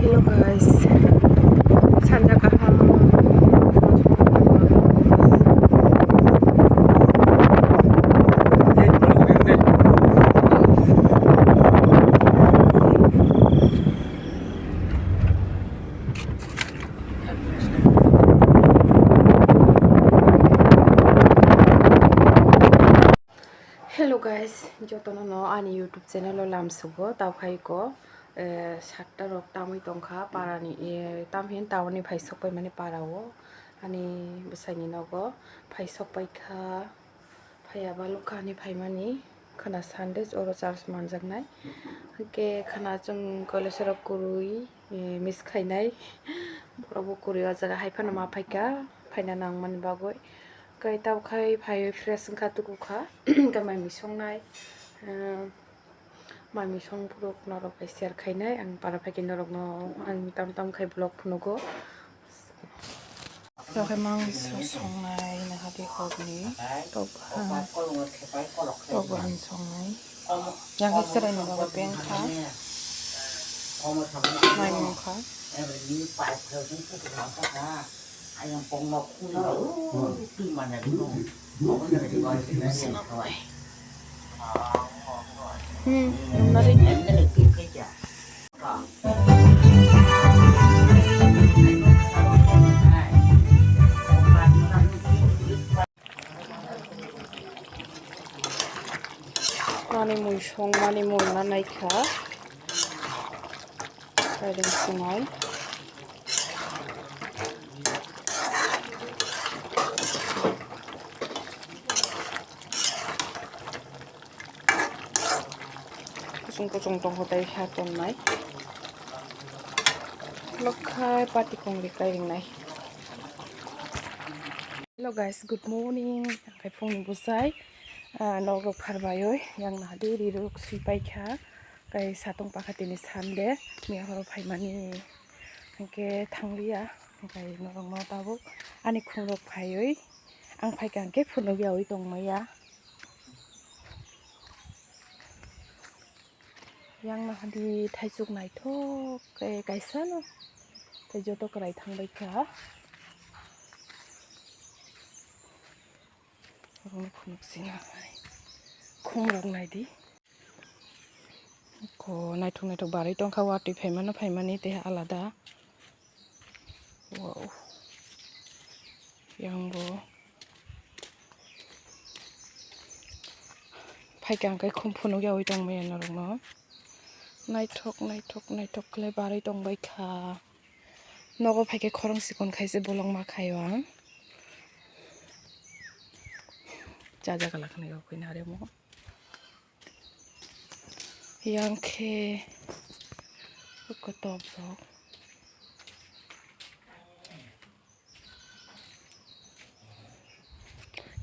Hello guys, 산자가함 Hello guys, jotono no ani YouTube channel lo lamsugo tawkai ko satta rok tamui tongkha parani tamhin tawni phai sokpai mani parawo ani bwsaini nogo phai sokpai kha phaiaba lokani phaimani khana sande oro charge manjaknai ke khana chung college rok kurui miss khainai borok kurui o jaga haifano ma phaika phaina nangmani bagoi kai tawkai phai fresh wngkha tukukha kamai misongnai mami song purok norok bai share khainai ang para phaikin norok no ang tam khai vlog phunugo Rokai mangso songnai na hati hobni toban songnai yang history no ba pengkha mai mongkha ayam pongok itu mana dulu mau dari bawah nari ini kerja mani mui song mani mui na naikha kaideng singai kusung tong hotai haton nai lokai pati kongri kaideng nai Hello guys, good morning. Kai phone busai norok pharbayoi yang nadi riruk sipai kha kai satong pakhatini sande mia horo phaimani ke thanglia kai norok no tabu ani khungrok phaioi ang phaikan ke phunogi awi tongmaya yang nadi thaisuk naithok kai kaisano kai joto krai thangbai kha khunuk singai khungrok naidi ko naithok barai tongkha wati phaimani te alada wow yangbo phaikang kai khumphunu yawi tongmaya norok no naithok klai barai tongbai kha nogo phaike khorang sikon khaise bolong ma khaiwang jaja gala khane go kina remo yangkhe kwtal rok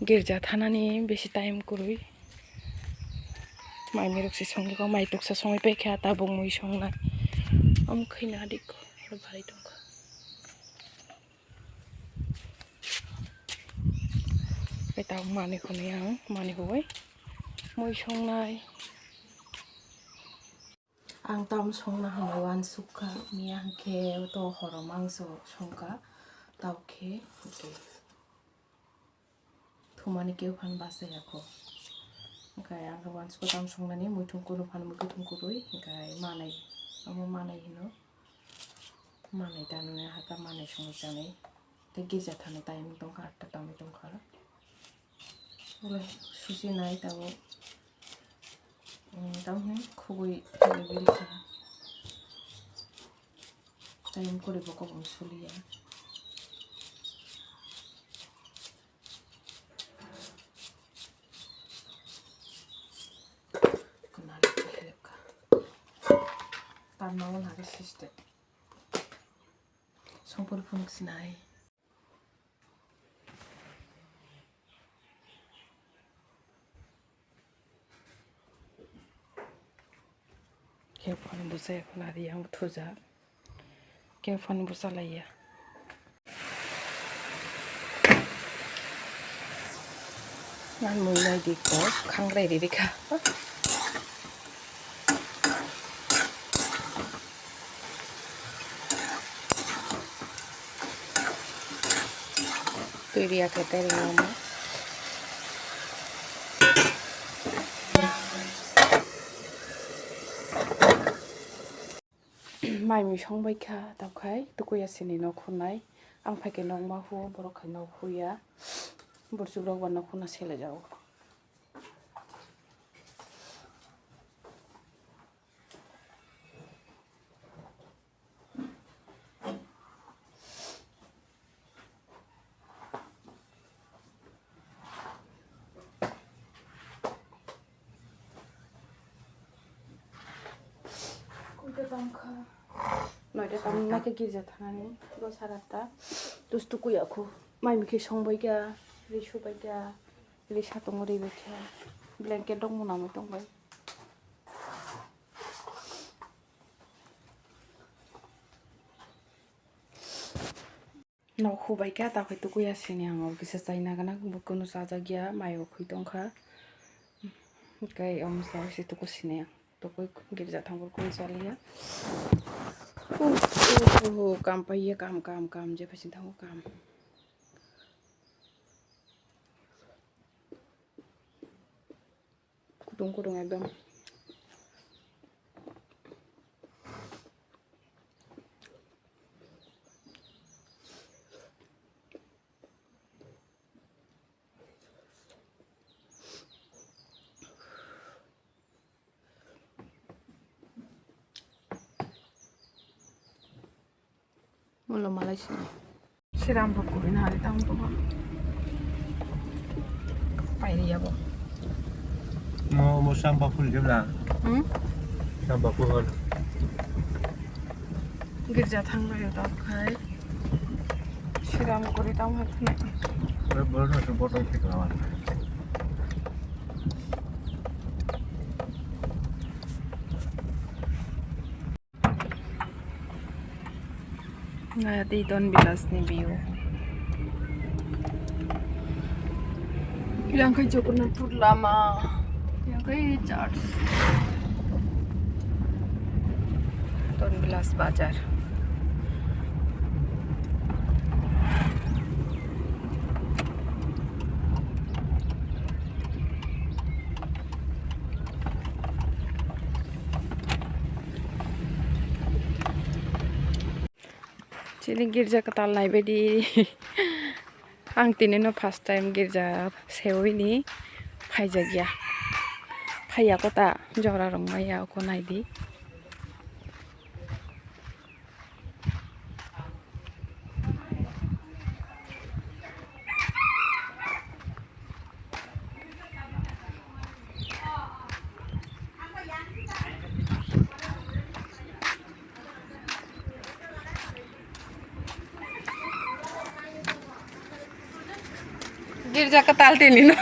girja thanani beshi time kurui mai mirok si songi ko mai tuksa songi pe kha ta bong mui songnai am khaina dik ro bhai tongkha Petang mani khone yang mani hoi mui songnai ang tam songna hamai wan sukha miyang khe to horo mangso songkha tawkhe thumani keu phan basai ako kai ang wan sukha tam songnani muithung kuru phan muithung kurui kai manai amo manai hino manai tanune hata manai songjani te gija thane time tongkha atta tami tongkha Ule susi nai tabo tamhe khugui level kha time kore boko bom suliya kunali helka tanawon hari system songpor fungsinai Kefan busai kunari yang thuja kefan busalaya nan mui nai diko khangrai ririka তৈরি আছে তেল নামা माइमि संबायखा दावखाय तुकुयासिनि न' खुनाय आं फाइके नं माहु बर'खाय न' खुया बुरजुग्रावबा न' खुना सेले जाव नयता ताम नाके गिर्जा थांनानै दसाराता दुस्तु कुयाखु माइमिखे संबायगा रि सुबायगा रि सातं ओरैबायथा ब्लेंकेट दं मोनामो दंबाय नाव खुबायगा दाखाय तो कुयासिनि आङो गिसा जायना गाना बुकुनु जाजागिया मायाव खुइ दंखा गाय अमसा एसे तो कुसिने तो कुइ गिर्जा थांबर कुन जालिया काम पाइए काम जे फैसिन थांगो काम गुदुं एकदम Mulla malaisini. Siram bukuin hari tahun tuh. Pairi ya bu. Mau sampah full jam lah. Sampah full. Girja thangba ya tak khai. Siram kuri tahun hati nih. Baru nasi potong sih kawan. Nah di Don Bilas nih view. Yang ke Jagannath lama, yang ke church. Don Bilas Bazar. Sini girja kwtal naik bedi. Ang tinino first time girja sewi ni phaijagya. Phaiya kota jora rong maya ko naidi. Girja kwtal tinino.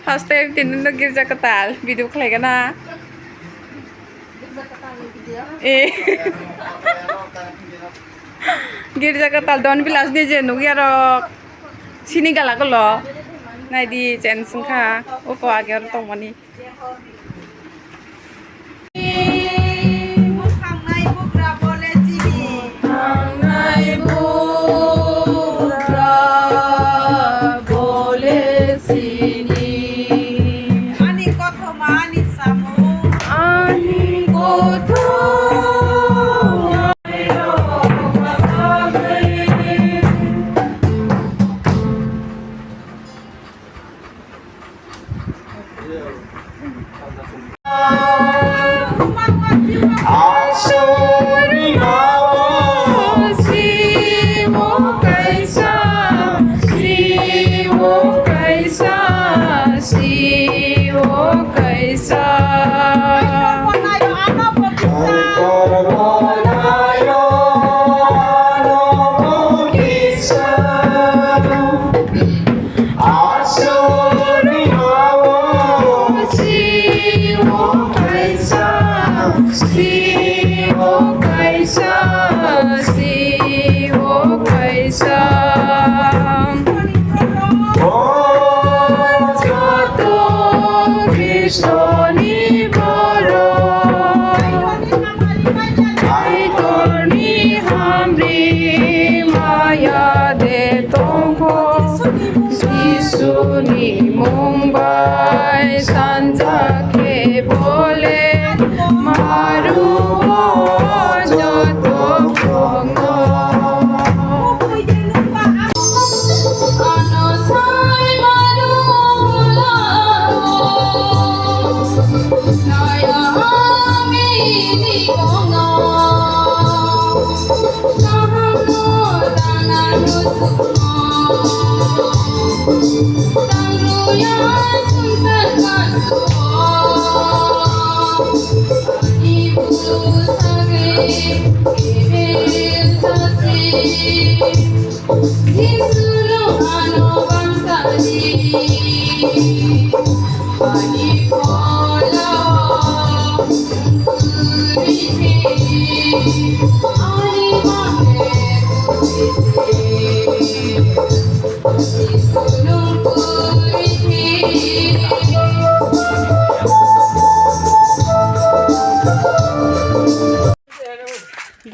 First time tinino girja kwtal video khlaiga na. Girja kwtal Don Bilas ni je nugi aro sini gala ko lo. Nai di chen sungkha uko age aro thangmani. Maya রজনী মুম্বাই সঞ্জাকে বলে মারু যত ভঙ্গ অনসাই মারু নয়ামি দিবঙ্গ কাহানো দানানো Tangruya suntar kanto Ibu sage ibel sase Sisulu ano bangsari Ani pola kurite Ani mame Sisulu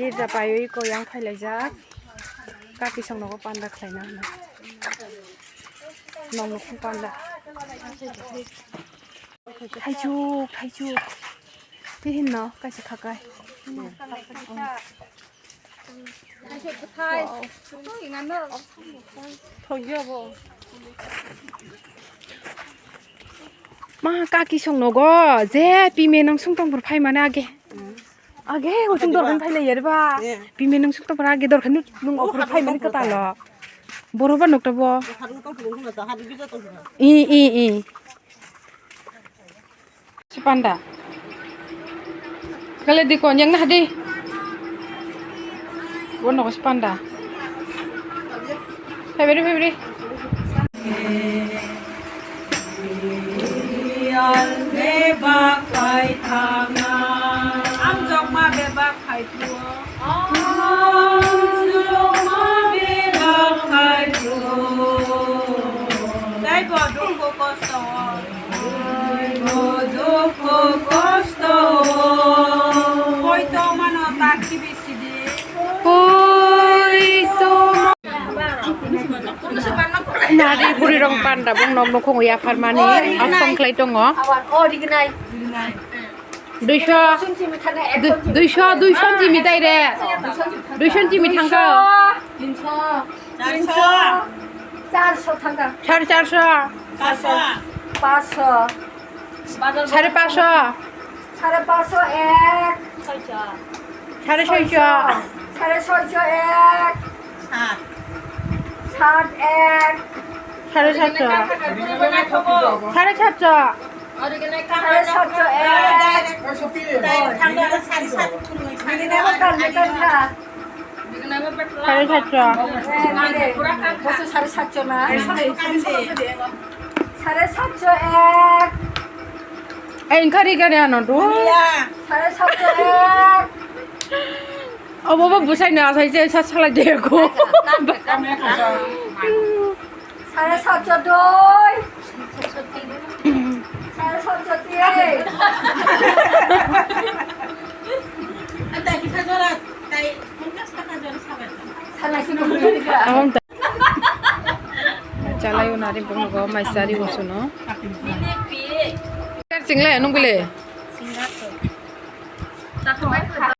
Gita payo ko yang khailai jak kaki song nogo panda khlaina na nong nong panda khaichu ti hin no kai se khakai ma kaki song nogo je pime nang sung tong phur phai mana age age o chung dor kan phai le yer ba pime nang sung tong phur age dor kan nung o phur phai man ka ta lo boroba nokta bo i si panda kale di kon yang na di bon no si panda Febri Al beba kai thanga am jok ma beba khai tuo am jok ma beba khai tuo dai bo dukho kosto koi to mano takki bisi di koi to nari puri rong panda bung nom nong khong ya farmani asong klai tongo দুইশো cm তাই রে 200 cm থাঙ্গা 400 থাঙ্গা 450 500 550 এক 650 এক 60 এক 750 Engkari kan ya nonton? Oh, bawa busai nih, saya jadi salah jago. Saya saja doi. Saya saja dia. Ada kita jualan, tapi mungkin sekarang jualan sahabat. Salah sih Ahom tak. Calai unari bunga gua maisari usuno. Kercing le, nung bile.